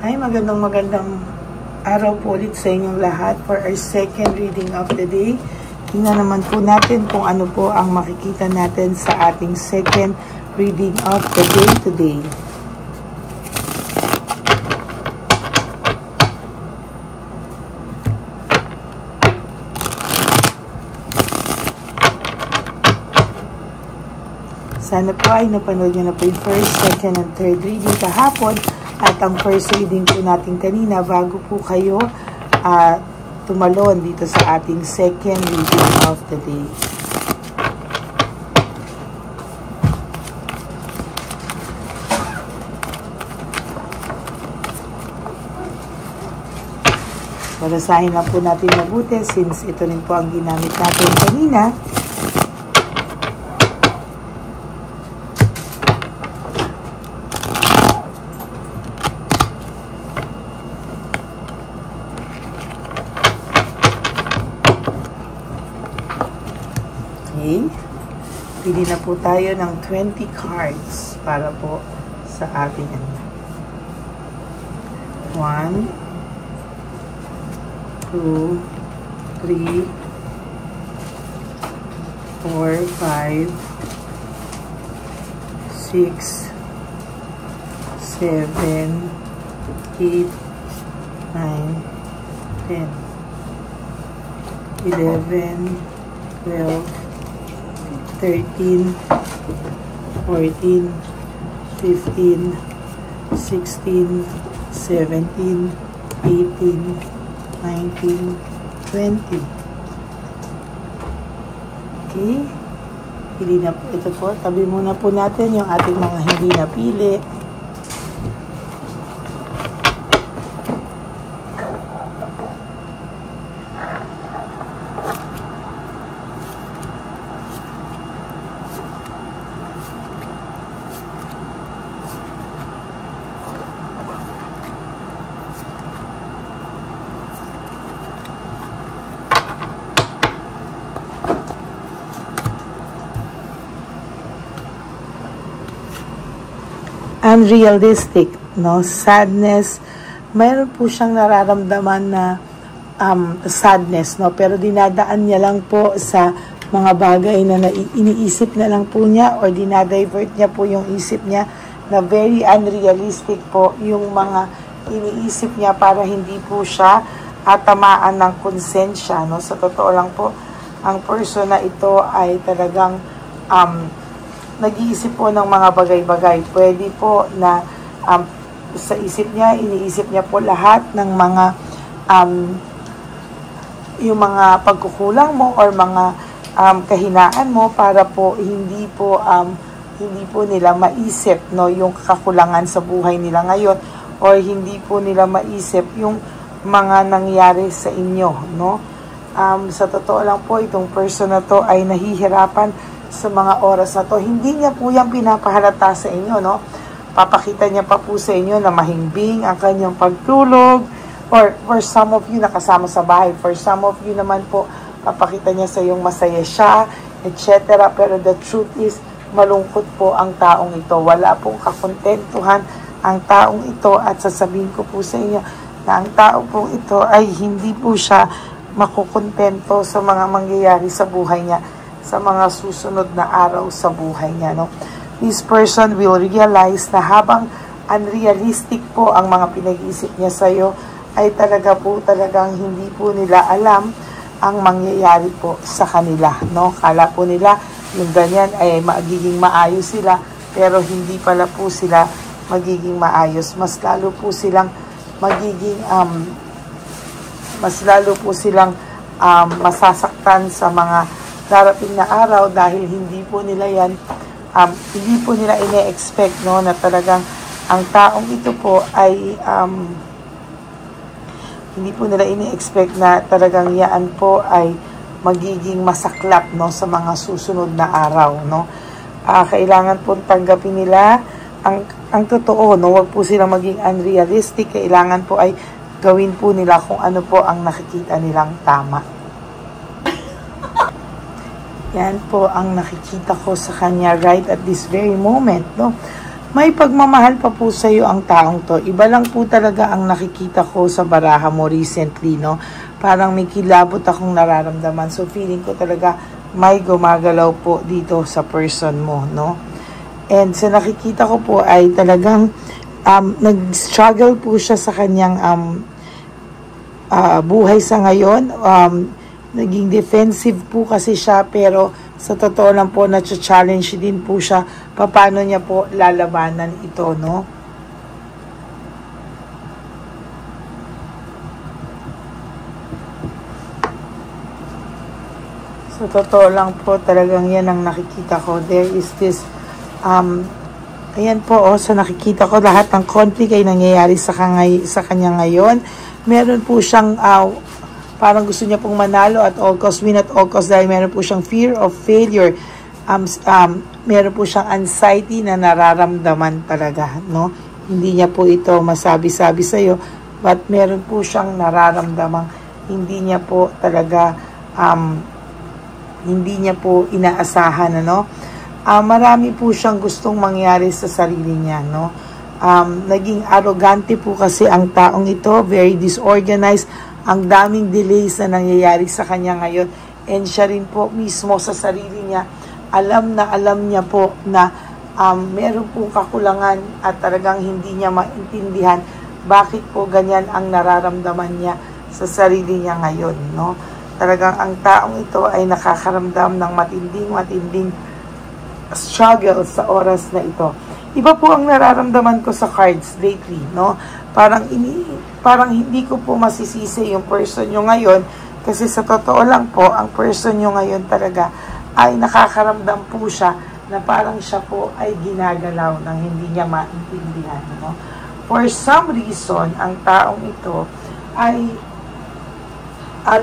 Ay, magandang araw po ulit sa inyong lahat for our second reading of the day. Tingnan naman po natin kung ano po ang makikita natin sa ating second reading of the day today. Sana po ay napanood nyo na po yung first, second, and third reading kahapon. At ang first reading po natin kanina bago po kayo tumalon dito sa ating second reading of the day. Basahin na po natin mabuti since ito rin po ang ginamit natin kanina. Okay. Pili na po tayo ng 20 cards para po sa ating 1, 2, 3, 4, 5, 6, 7, 8, 9, 10, 11, 12, 13, 14, 15, 16, 17, 18, 19, 20. Okay. Pili na po ito po. Tabi muna po natin yung ating mga hindi napili. Unrealistic, no? Sadness. Mayroon po siyang nararamdaman na sadness, no? Pero dinadaan niya lang po sa mga bagay na iniisip na lang po niya or dinadivert niya po yung isip niya na very unrealistic po yung mga iniisip niya para hindi po siya tamaan ng konsensya, no? Sa totoo lang po, ang person na ito ay talagang nag-iisip po ng mga bagay-bagay. Pwede po na sa isip niya, iniisip niya po lahat ng mga yung mga pagkukulang mo or mga kahinaan mo para po hindi po nila maisip, no, yung kakulangan sa buhay nila ngayon or hindi po nila maisip yung mga nangyari sa inyo, no? Sa totoo lang po, itong person na to ay nahihirapan sa mga oras na to. Hindi niya po yan pinapahalata sa inyo, no? Papakita niya pa po sa inyo na mahimbing ang kanyang pagtulog or for some of you nakasama sa bahay. For some of you naman po, papakita niya sa iyong masaya siya, etc. Pero the truth is, malungkot po ang taong ito. Wala pong kakontentuhan ang taong ito at sasabihin ko po sa inyo na ang tao po ito ay hindi po siya makukontento sa mga mangyayari sa buhay niya sa mga susunod na araw sa buhay niya, no? This person will realize na habang unrealistic po ang mga pinag-iisip niya sa iyo, ay talagang hindi po nila alam ang mangyayari po sa kanila, no? Kala po nila yung ganyan ay magiging maayos sila, pero hindi pala po sila magiging maayos. Mas lalo po silang masasaktan sa mga darating na araw dahil hindi po nila ine-expect, no, na talagang ang taong ito po ay hindi po nila ine-expect na talagang yan po ay magiging masaklap, no, sa mga susunod na araw, no? Kailangan po tanggapin nila ang totoo, no? Huwag po silang maging unrealistic. Kailangan po ay gawin po nila kung ano po ang nakikita nilang tama. Yan po ang nakikita ko sa kanya right at this very moment, no? may pagmamahal pa po sa iyo ang taong to. Iba lang po talaga ang nakikita ko sa baraha mo recently, no? Parang may kilabot akong nararamdaman. So, feeling ko talaga may gumagalaw po dito sa person mo, no? And sa nakikita ko po ay talagang nag-struggle po siya sa kanyang buhay sa ngayon. Naging defensive po kasi siya, pero sa totoo lang po, na-challenge din po siya paano niya po lalabanan ito, no? Sa totoo lang po, talagang yan ang nakikita ko. There is this, ayan po, sa nakikita ko, lahat ng conflict ay nangyayari sa kanya ngayon. Meron po siyang, parang gusto niya pong manalo at all cost, win at all cost, dahil meron po siyang fear of failure. Meron po siyang anxiety na nararamdaman talaga, no? Hindi niya po ito masabi-sabi sa iyo, but meron po siyang nararamdamang hindi niya po talaga, hindi niya po inaasahan, ano? Marami po siyang gustong mangyari sa sarili niya, no? Naging arrogante po kasi ang taong ito, very disorganized, ang daming delays na nangyayari sa kanya ngayon, and siya rin po mismo sa sarili niya, alam niya po na meron pong kakulangan at talagang hindi niya maintindihan bakit po ganyan ang nararamdaman niya sa sarili niya ngayon, no? Talagang ang taong ito ay nakakaramdam ng matinding struggle sa oras na ito. Iba po ang nararamdaman ko sa cards lately, no? Parang hindi ko po masisisi yung person nyo ngayon, kasi sa totoo lang po, ang person nyo ngayon talaga ay nakakaramdam po siya na parang siya po ay ginagalaw ng hindi niya maintindihan, no? For some reason, ang taong ito ay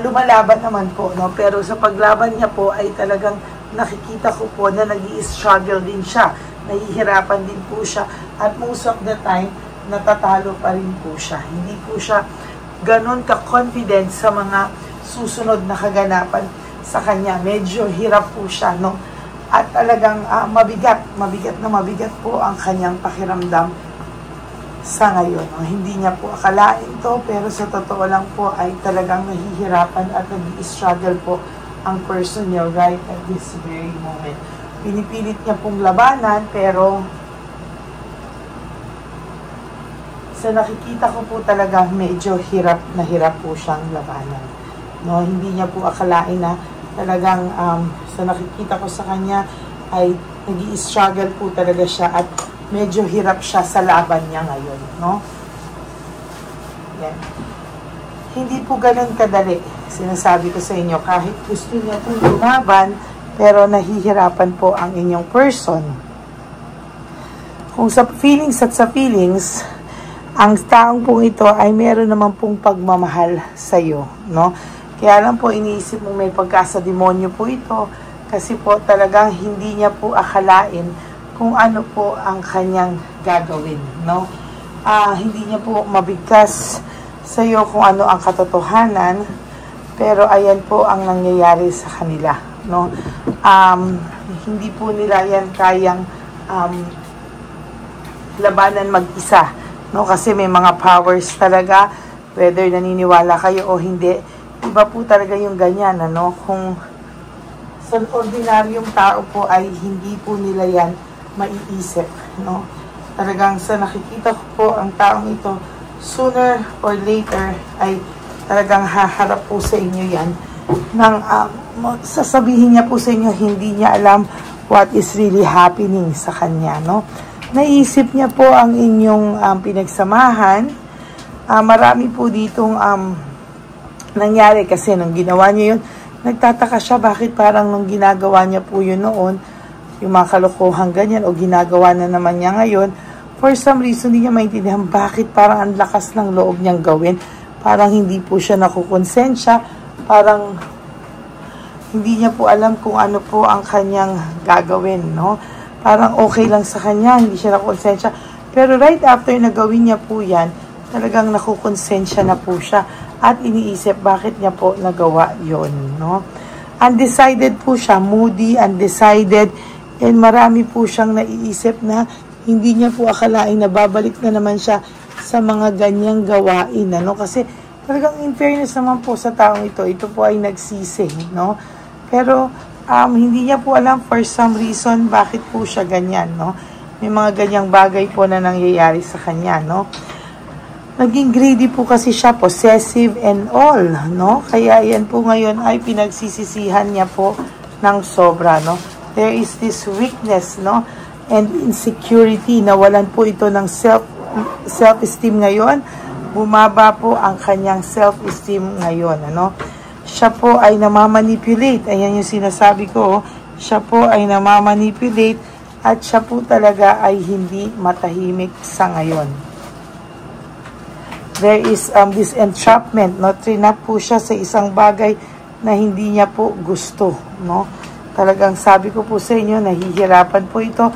lumalaban naman po, no? Pero sa paglaban niya po ay talagang nakikita ko po na nag-i-struggle din siya, nahihirapan din po siya, at most of the time natatalo pa rin po siya. Hindi po siya ganon ka-confident sa mga susunod na kaganapan sa kanya. Medyo hirap po siya, no? At talagang mabigat po ang kanyang pakiramdam sa ngayon, no? Hindi niya po akalain to, pero sa totoo lang po ay talagang nahihirapan at nag-i-struggle po ang person niya right at this very moment. Pinipilit niya pong labanan, pero sa nakikita ko po talaga medyo hirap po siyang labanan, no? Hindi niya po akalain na talagang sa nakikita ko sa kanya ay nag-i-struggle po talaga siya at medyo hirap siya sa laban niya ngayon, no? Yan. Hindi po ganun kadali. Sinasabi ko sa inyo, kahit gusto niya po lumaban, pero nahihirapan po ang inyong person. Kung sa feelings, ang taong po ito ay meron naman pong pagmamahal sa iyo, no? Kaya lang po iniisip mo may pagkasa-demonyo po ito, kasi po talagang hindi niya po akalain kung ano po ang kanyang gagawin, no? Hindi niya po mabigkas sa iyo kung ano ang katotohanan, pero ayan po ang nangyayari sa kanila, no? Hindi po nila yan kayang labanan mag-isa, no? Kasi may mga powers talaga, whether naniniwala kayo o hindi. Iba po talaga yung ganyan, ano? Kung sa ordinaryong tao po ay hindi po nila yan maiisip, no? Talagang sa nakikita ko po ang taong ito, sooner or later ay talagang haharap po sa inyo yan nang sasabihin niya po sa inyo hindi niya alam what is really happening sa kanya, no? Naisip niya po ang inyong pinagsamahan. Marami po ditong nangyari kasi nung ginawa niya yun, nagtataka siya bakit parang nung ginagawa niya po yun noon, yung mga kalokohan ganyan, o ginagawa na naman niya ngayon, for some reason hindi niya maintindihan bakit parang ang lakas ng loob niyang gawin. Parang hindi po siya nakukonsensya, parang hindi niya po alam kung ano po ang kanyang gagawin, no? Parang okay lang sa kanya, hindi siya nakukonsensya. Pero right after na gawin niya po yan, talagang nakukonsensya na po siya at iniisip bakit niya po nagawa yon, no? Undecided po siya, moody, undecided, and marami po siyang naiisip na hindi niya po akalain na babalik na naman siya sa mga ganyang gawain, ano? Kasi talagang in fairness naman po sa taong ito po ay nagsisi, no? Pero hindi niya po alam for some reason bakit po siya ganyan, no? May mga ganyang bagay po na nangyayari sa kanya, no? Naging greedy po kasi siya, possessive and all, no? Kaya yan po ngayon ay pinagsisisihan niya po ng sobra, no? There is this weakness, no? And insecurity, nawalan po ito ng self-esteem ngayon. Bumaba po ang kanyang self-esteem ngayon, ano? Siya po ay namamanipulate. Ayan yung sinasabi ko, siya po ay namamanipulate at siya po talaga ay hindi matahimik sa ngayon. There is this entrapment, no? Trinap po siya sa isang bagay na hindi niya po gusto, no? Talagang sabi ko po sa inyo, nahihirapan po ito.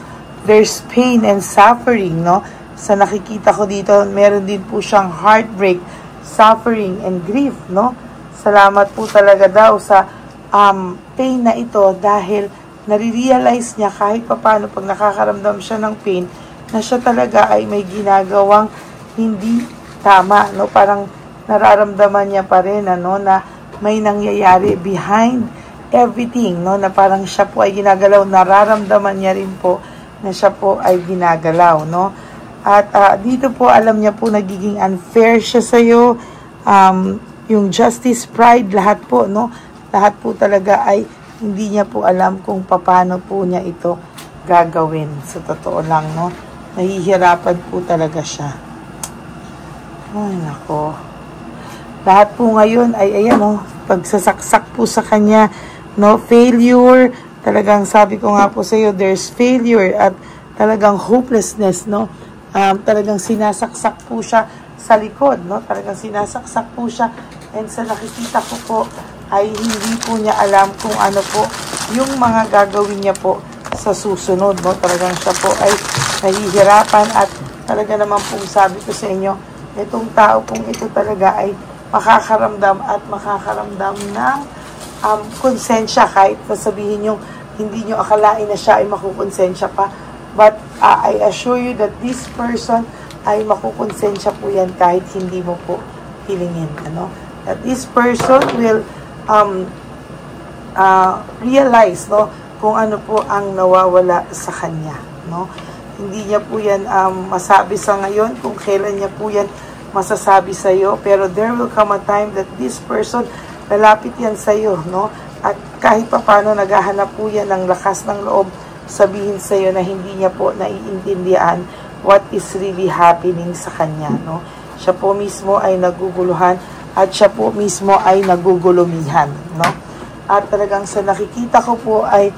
There's pain and suffering, no? Sa nakikita ko dito, meron din po siyang heartbreak, suffering and grief, no? Salamat po talaga daw sa pain na ito dahil nare-realize niya kahit papano pag nakakaramdam siya ng pain na siya talaga ay may ginagawang hindi tama, no? Parang nararamdaman niya pa rin, ano, na may nangyayari behind everything, no? Na parang siya po ay ginagalaw, nararamdaman niya rin po na siya po ay ginagalaw, no? At dito po alam niya po nagiging unfair siya sa iyo, yung justice, pride, lahat po, no? Lahat po talaga ay hindi niya po alam kung paano po niya ito gagawin. Sa totoo lang, no? Nahihirapan po talaga siya. Ay, nako. Lahat po ngayon ay, ayan, no, pagsasaksak po sa kanya, no, failure, talagang sabi ko nga po sa iyo, there's failure at talagang hopelessness, no, talagang sinasaksak po siya sa likod, no, talagang sinasaksak po siya, and sa nakikita ko po, ay hindi po niya alam kung ano po yung mga gagawin niya po sa susunod, no, talagang siya po ay nahihirapan at talaga naman pong sabi ko sa inyo, itong tao pong ito talaga ay makakaramdam at makakaramdam ng konsensya kahit sabihin nyo hindi nyo akalain na siya ay makukonsensya pa. But I assure you that this person ay makukonsensya po yan kahit hindi mo po hilingin. Ano? That this person will realize, no, kung ano po ang nawawala sa kanya. No? Hindi niya po yan masabi sa ngayon kung kailan niya po yan masasabi sa iyo, pero there will come a time that this person lalapit yan sa iyo, no? At kahit paano naghahanap po yan ng lakas ng loob sabihin sa iyo na hindi niya po naiintindihan what is really happening sa kanya, no? Siya po mismo ay naguguluhan at siya po mismo ay nagugulumihan, no? At talagang sa nakikita ko po ay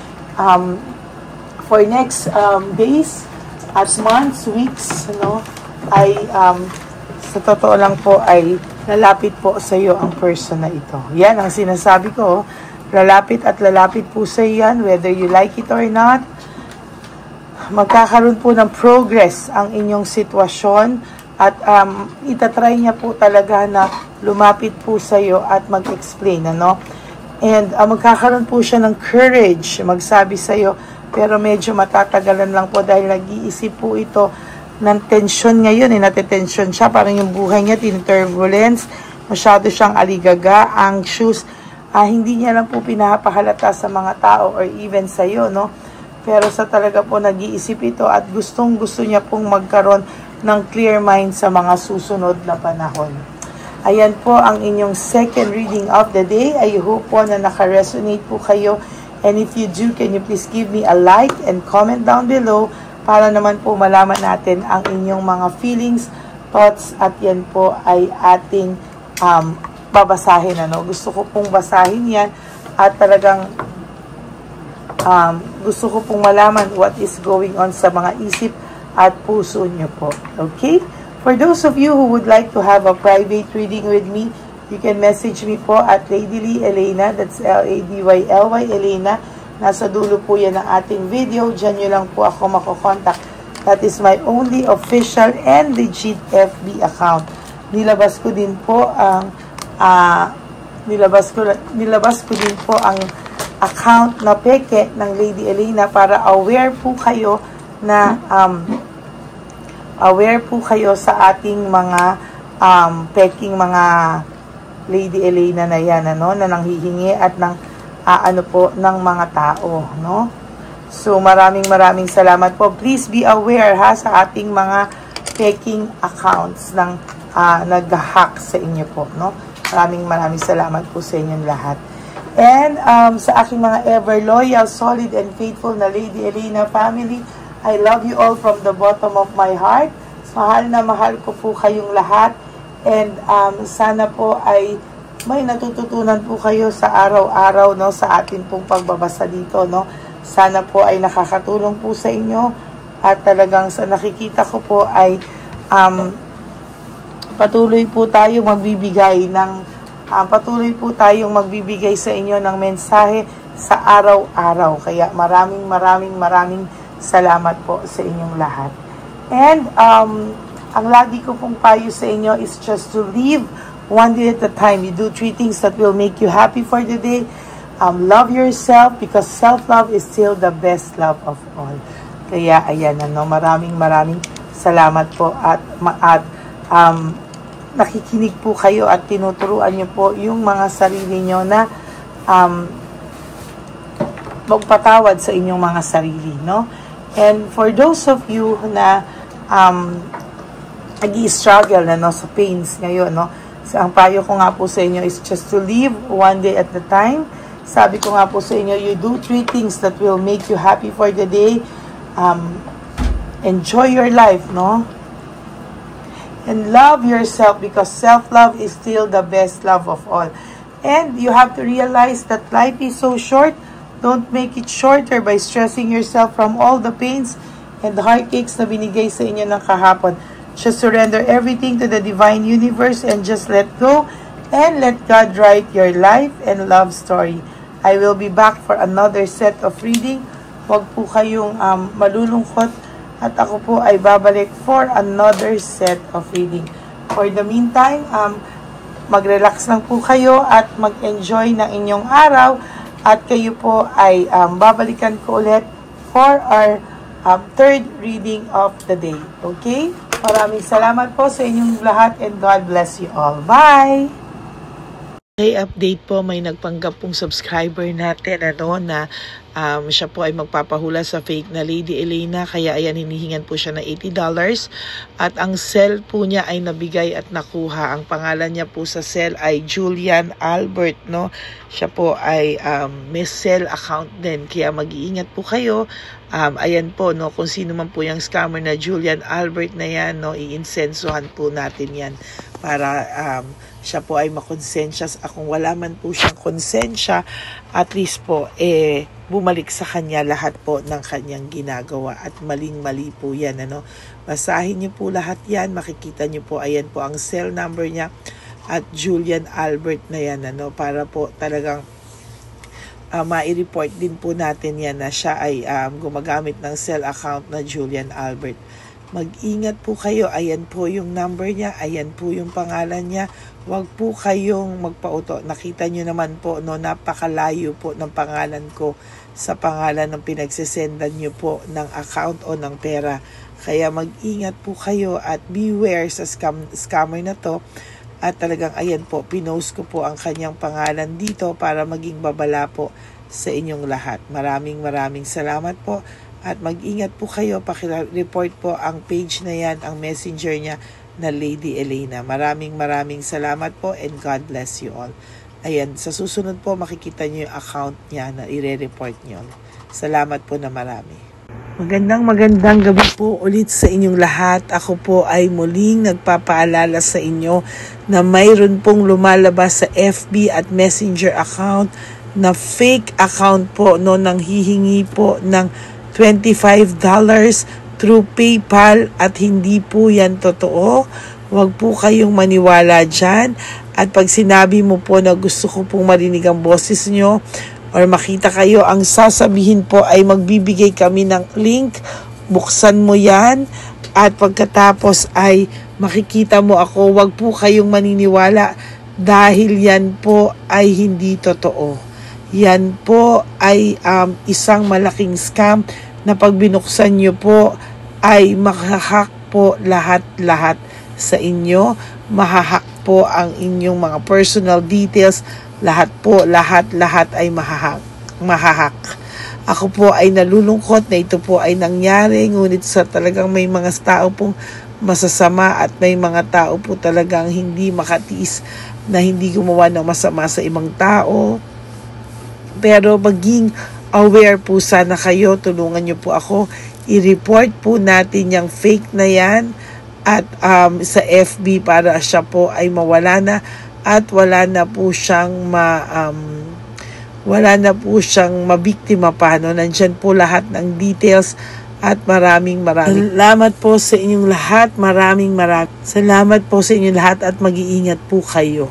for next days at months, weeks, no, ay sa totoo lang po ay lalapit po sa iyo ang person na ito. Yan ang sinasabi ko, lalapit at lalapit po sa iyo yan, whether you like it or not. Magkakaroon po ng progress ang inyong sitwasyon at itatry niya po talaga na lumapit po sa iyo at mag-explain, ano? And magkakaroon po siya ng courage magsabi sa iyo, pero medyo matatagalan lang po dahil nag-iisip po ito ng tension ngayon, natetensyon siya, parang yung buhay niya, tinuturbulence, masyado siyang aligaga, anxious, hindi niya lang po pinapahalata sa mga tao or even sa iyo, no? Pero sa talaga po nag-iisip ito at gustong-gusto niya pong magkaroon ng clear mind sa mga susunod na panahon. Ayan po ang inyong second reading of the day. I hope po na naka-resonate po kayo. And if you do, can you please give me a like and comment down below para naman po malaman natin ang inyong mga feelings, thoughts, at yan po ay ating babasahin. Ano? Gusto ko pong basahin yan at talagang gusto ko pong malaman what is going on sa mga isip at puso nyo po. Okay? For those of you who would like to have a private reading with me, you can message me po at Lady Lee Elena, that's L-A-D-Y-L-Y Elena. Nasa dulo po yan ng ating video. Diyan nyo lang po ako makokontak. That is my only official and legit FB account. Nilabas ko din po ang nilabas ko din po ang account na peke ng Lady Elena para aware po kayo na aware po kayo sa ating mga peking mga Lady Elena na yan, ano, na nanghihingi at ng ng mga tao, no? So, maraming salamat po. Please be aware ha sa ating mga peking accounts ng nag-hack sa inyo po, no? Maraming salamat po sa inyong lahat. And sa aking mga ever loyal, solid, and faithful na Lady Elena family, I love you all from the bottom of my heart. Mahal na mahal ko po kayong lahat. And sana po ay may natututunan po kayo sa araw-araw, no, sa atin pong pagbabasa dito, no. Sana po ay nakakatulong po sa inyo at talagang sa nakikita ko po ay patuloy po tayong magbibigay sa inyo ng mensahe sa araw-araw. Kaya maraming salamat po sa inyong lahat. And ang lagi ko pong payo sa inyo is just to live one day at a time. You do 3 things that will make you happy for the day. Love yourself because self-love is still the best love of all. Kaya ayan, ano, maraming salamat po at nakikinig po kayo at tinuturuan nyo po yung mga sarili nyo na magpatawad sa inyong mga sarili, no? And for those of you na nag-i-struggle na, no, sa pains ngayon, no? So, ang payo ko nga po sa inyo is just to live one day at a time. Sabi ko nga po sa inyo, you do 3 things that will make you happy for the day. Enjoy your life, no? And love yourself because self-love is still the best love of all. And you have to realize that life is so short. Don't make it shorter by stressing yourself from all the pains and the heartaches na binigay sa inyo ng kahapon. Just surrender everything to the divine universe and just let go and let God write your life and love story. I will be back for another set of reading. Huwag po kayong malulungkot at ako po ay babalik for another set of reading. For the meantime, mag-relax lang po kayo at mag-enjoy ng inyong araw at kayo po ay babalikan ko ulit for our third reading of the day. Okay? Maraming salamat po sa inyong lahat and God bless you all. Bye! Okay, update po, may nagpanggap pong subscriber natin na siya po ay magpapahula sa fake na Lady Elena, kaya ayan, hinihingan po siya na $80 at ang cell po niya ay nabigay at nakuha. Ang pangalan niya po sa cell ay Julian Albert, no? Siya po ay may cell account din, kaya mag-iingat po kayo. Ayan po, no, kung sino man po yung scammer na Julian Albert na yan, no, i-insensuhan po natin yan para siya po ay makonsensya. Kung wala man po siyang konsensya, at least po, bumalik sa kanya lahat po ng kanyang ginagawa. At maling-mali po yan, ano. Basahin niyo po lahat yan, makikita niyo po, ayan po ang cell number niya at Julian Albert na yan, ano, para po talagang ma-report din po natin yan na siya ay gumagamit ng cell account na Julian Albert. Mag-ingat po kayo. Ayan po yung number niya. Ayan po yung pangalan niya. Huwag po kayong magpauto. Nakita nyo naman po, no, napakalayo po ng pangalan ko sa pangalan ng pinagsisendan nyo po ng account o ng pera. Kaya mag-ingat po kayo at beware sa scammer na to. At talagang ayan po, pinost ko po ang kanyang pangalan dito para maging babala po sa inyong lahat. Maraming salamat po. At mag-ingat po kayo, pakireport po ang page na yan, ang messenger niya na Lady Elena. Maraming salamat po and God bless you all. Ayan, sa susunod po makikita niyo yung account niya na i-report niyo. Salamat po na marami. Magandang gabi po ulit sa inyong lahat. Ako po ay muling nagpapaalala sa inyo na mayroon pong lumalabas sa FB at Messenger account na fake account po, no, nang hihingi po ng $25 through PayPal at hindi po yan totoo. Huwag po kayong maniwala dyan. At pag sinabi mo po na gusto ko pong marinig ang boses nyo or makita kayo, ang sasabihin po ay magbibigay kami ng link. Buksan mo yan at pagkatapos ay makikita mo ako. Huwag po kayong maniniwala dahil yan po ay hindi totoo. Yan po ay isang malaking scam na pag binuksan nyo po ay makahack po lahat-lahat sa inyo. Mahahack po ang inyong mga personal details. Lahat ay mahahack. Ako po ay nalulungkot na ito po ay nangyari, ngunit sa talagang may mga tao pong masasama at may mga tao po talagang hindi makatiis na hindi gumawa ng masama sa ibang tao. Pero maging aware po sana kayo, tulungan niyo po ako, i-report po natin yung fake na yan at sa FB para siya po ay mawala na at wala na po siyang mabiktima pa. No? Nandyan po lahat ng details at maraming salamat po sa inyong lahat. Maraming salamat po sa inyong lahat at mag-iingat po kayo.